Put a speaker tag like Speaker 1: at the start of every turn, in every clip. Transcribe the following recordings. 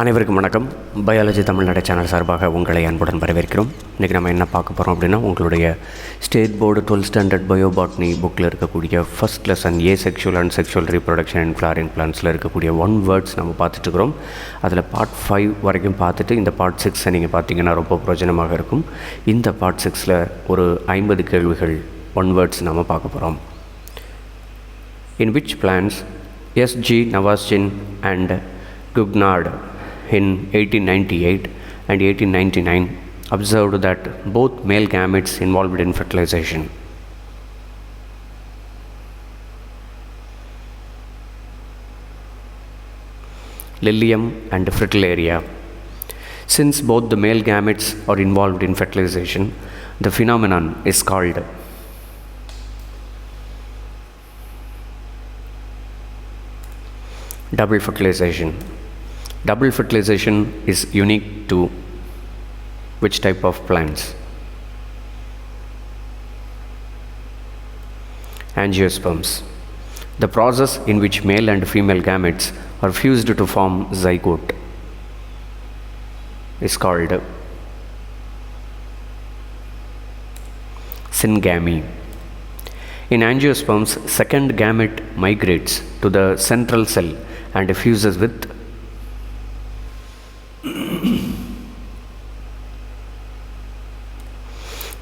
Speaker 1: அனைவருக்கும் வணக்கம். Biology Tamil Nadu channel சார்பாக உங்களை அன்புடன் வரவேற்கிறோம். இன்றைக்கி நம்ம என்ன பார்க்க போகிறோம் அப்படின்னா, உங்களுடைய state board 12th standard bio botany புக்கில் இருக்கக்கூடிய first lesson asexual and sexual reproduction in flowering plants இருக்கக்கூடிய 1 words நம்ம பார்த்துட்டுருக்குறோம். அதில் பார்ட் 5 வரைக்கும் பார்த்துட்டு இந்த பார்ட் 6 நீங்கள் பார்த்தீங்கன்னா ரொம்ப பிரயோஜனமாக இருக்கும். இந்த பார்ட் 6ல் ஒரு 50 கேள்விகள் 1 words நம்ம பார்க்க போகிறோம். In which plants S.G. Navaschin and Gugnard in 1898 and 1899 observed that both male gametes involved in fertilization? Lilium and Fritillaria. Since both the male gametes are involved in fertilization, the phenomenon is called double fertilization. Double fertilization is unique to which type of plants? Angiosperms. The process in which male and female gametes are fused to form zygote is called syngamy. In angiosperms, second gamete migrates to the central cell and fuses with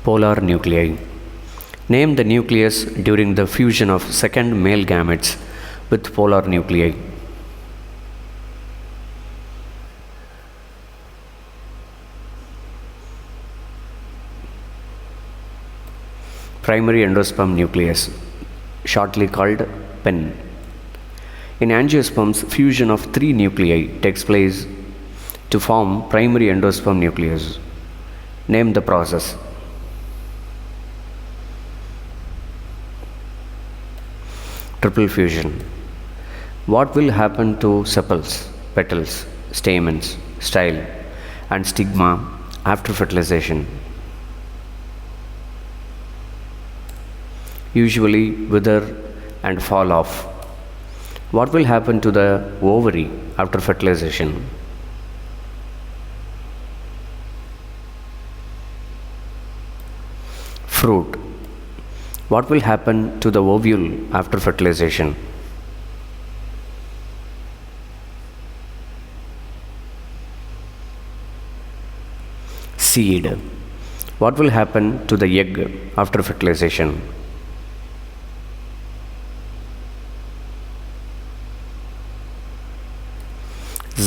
Speaker 1: polar nuclei. Name the nucleus during the fusion of second male gametes with polar nuclei. Primary endosperm nucleus, shortly called PEN. In angiosperms, fusion of 3 nuclei takes place to form primary endosperm nucleus. Name the process. Triple fusion. What will happen to sepals, petals, stamens, style and stigma after fertilization? Usually wither and fall off. What will happen to the ovary after fertilization? Fruit. What will happen to the ovule after fertilization? Seed. What will happen to the egg after fertilization?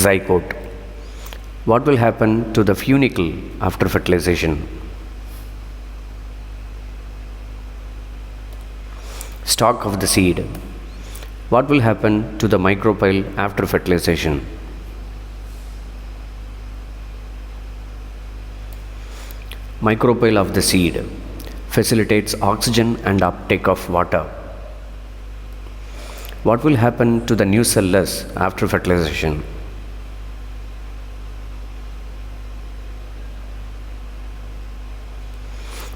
Speaker 1: Zygote. What will happen to the funicle after fertilization? Stalk of the seed. What will happen to the micropyle after fertilization? Micropyle of the seed facilitates oxygen and uptake of water. What will happen to the nucellus after fertilization?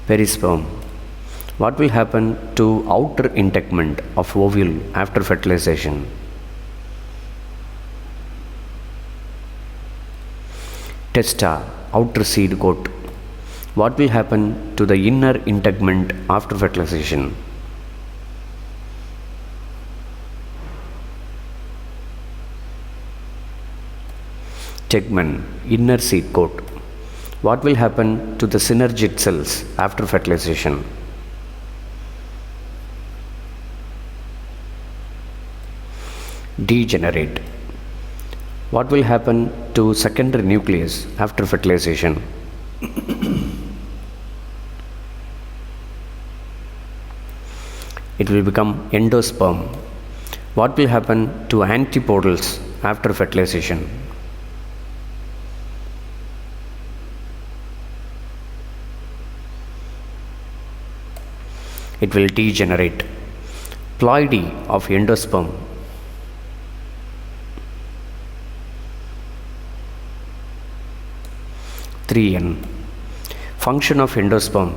Speaker 1: Perisperm. What will happen to outer integument of ovule after fertilization? Testa, outer seed coat. What will happen to the inner integument after fertilization? Tegmen, inner seed coat. What will happen to the synergid cells after fertilization? Degenerate. What will happen to secondary nucleus after fertilization? It will become endosperm. What will happen to antipodals after fertilization? It will degenerate. Ploidy of endosperm. N. Function of endosperm.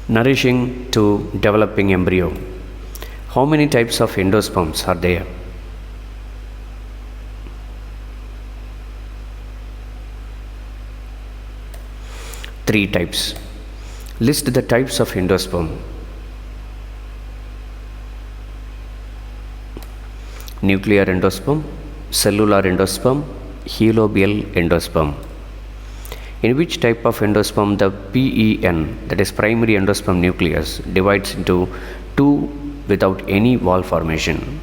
Speaker 1: Nourishing to developing embryo. How many types of endosperms are there? Three types. List the types of endosperm. Nuclear endosperm, cellular endosperm, helobial endosperm. In which type of endosperm the PEN, that is primary endosperm nucleus, divides into two without any wall formation?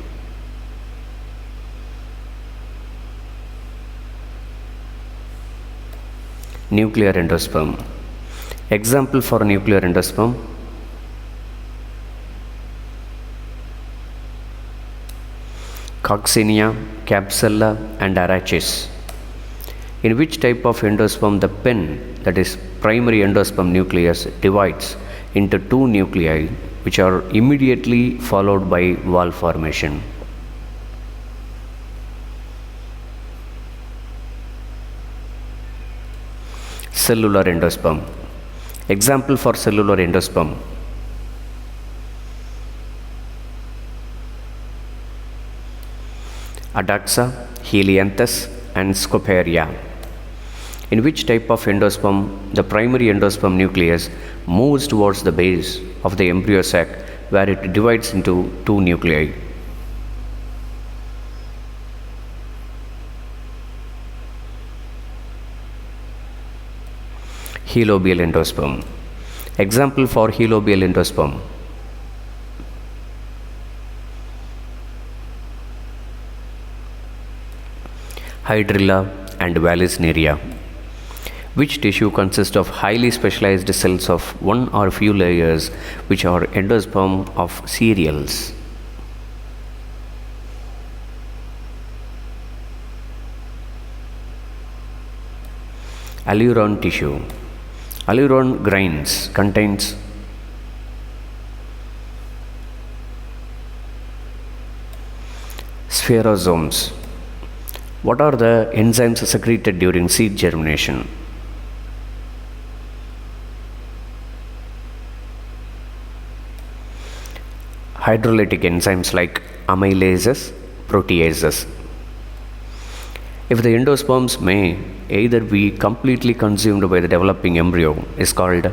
Speaker 1: Nuclear endosperm. Example for nuclear endosperm: Coccinia, Capsella and Arachis. In which type of endosperm the PEN, that is primary endosperm nucleus, divides into two nuclei which are immediately followed by wall formation? Cellular endosperm. Example for cellular endosperm: Adaxa, Helianthus and Scoparia. In which type of endosperm the primary endosperm nucleus moves towards the base of the embryo sac, where it divides into two nuclei? Helobial endosperm. Example for helobial endosperm: Hydrilla and Vallisneria. Which tissue consists of highly specialized cells of one or few layers which are endosperm of cereals? Alluron tissue. Alluron grains contains spherosomes. What are the enzymes secreted during seed germination? Hydrolytic enzymes like amylases, proteases. If the endosperms may either be completely consumed by the developing embryo, is called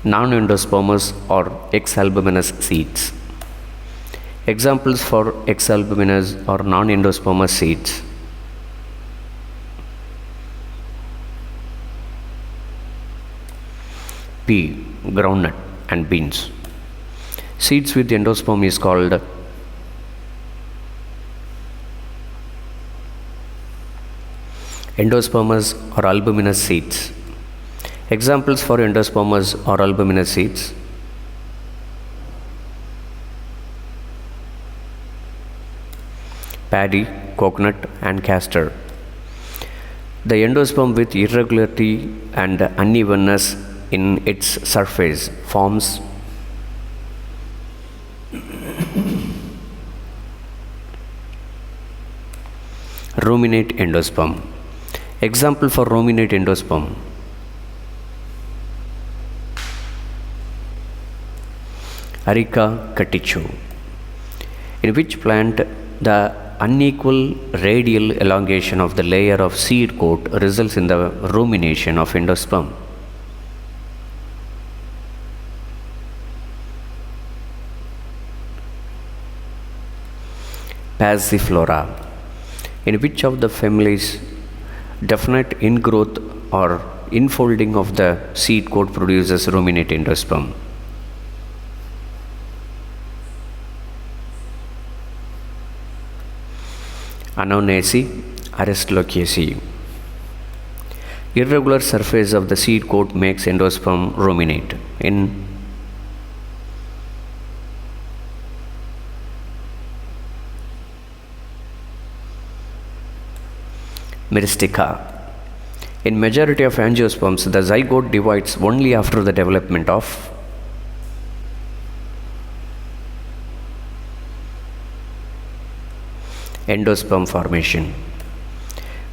Speaker 1: non-endospermous or X-albuminous seeds. Examples for X-albuminous or non-endospermous seeds: pea, groundnut and beans. Seeds with endosperm is called endospermous or albuminous seeds. Examples for endospermous or albuminous seeds: paddy, coconut and castor. The endosperm with irregularity and unevenness in its surface forms ruminate endosperm. Example for ruminate endosperm: Areca catechu. In which plant the unequal radial elongation of the layer of seed coat results in the rumination of endosperm? Passiflora. In which of the families definite ingrowth or infolding of the seed coat produces ruminate endosperm? Annonaceae, Aristolochiaceae. Irregular surface of the seed coat makes endosperm ruminate. In Myristica. In majority of angiosperms, the zygote divides only after the development of endosperm formation.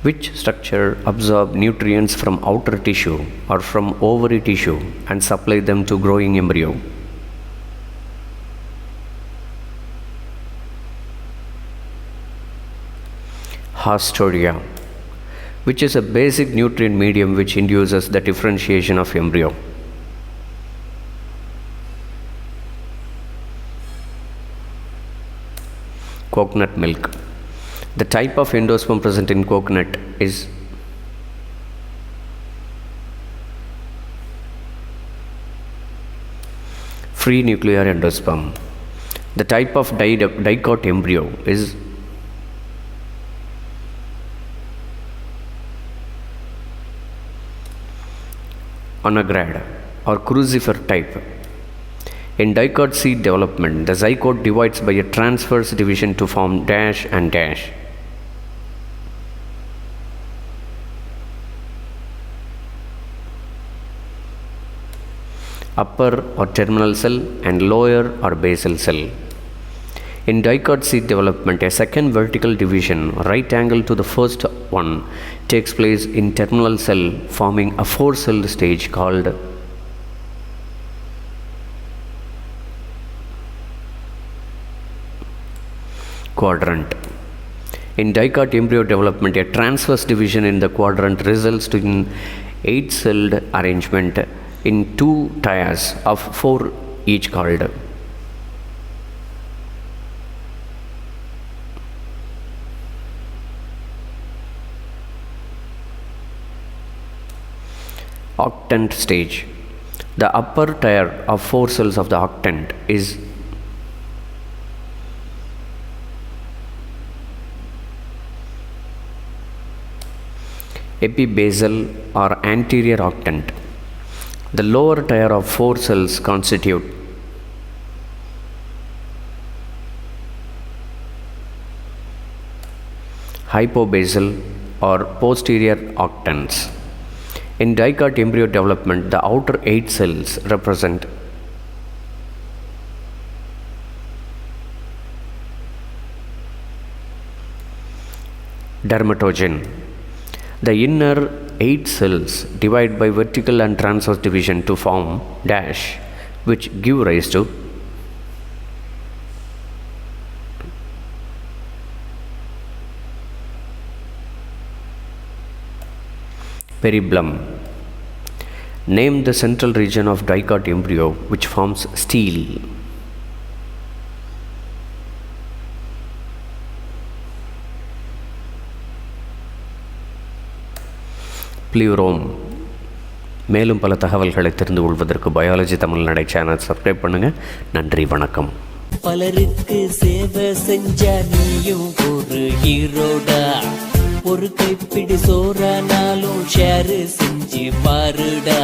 Speaker 1: Which structure absorb nutrients from outer tissue or from ovary tissue and supply them to growing embryo? Haustoria. Which is a basic nutrient medium which induces the differentiation of embryo? Coconut milk. The type of endosperm present in coconut is free nuclear endosperm. The type of dicot embryo is anagrad or crucifer type. In dicot seed development, the zygote divides by a transverse division to form dash and dash. Upper or terminal cell and lower or basal cell. In dicot seed development, a second vertical division, right angle to the first one, takes place in terminal cell, forming a four-celled stage called quadrant. In dicot embryo development, a transverse division in the quadrant results in 8-celled arrangement in 2 tiers of 4 each called octant stage. The upper tier of 4 cells of the octant is epibasal or anterior octant. The lower tier of 4 cells constitute hypobasal or posterior octants. In dicot embryo development, the outer 8 cells represent dermatogen. The inner 8 cells divide by vertical and transverse division to form dash, which give rise to peribulum. Name the central region of dicot embryo which forms stele. ப்ளியூரோம். மேலும் பல தகவல்களை தெரிந்து கொள்வதற்கு biology Tamil நடை channel subscribe பண்ணுங்கள். நன்றி, வணக்கம்.
Speaker 2: பலருக்கு சேவை செஞ்ச நீயும் ஒரு ஹீரோடா. ஒரு கைப்பிடி சோறானாலும் ஷேர் செஞ்சு பாருடா.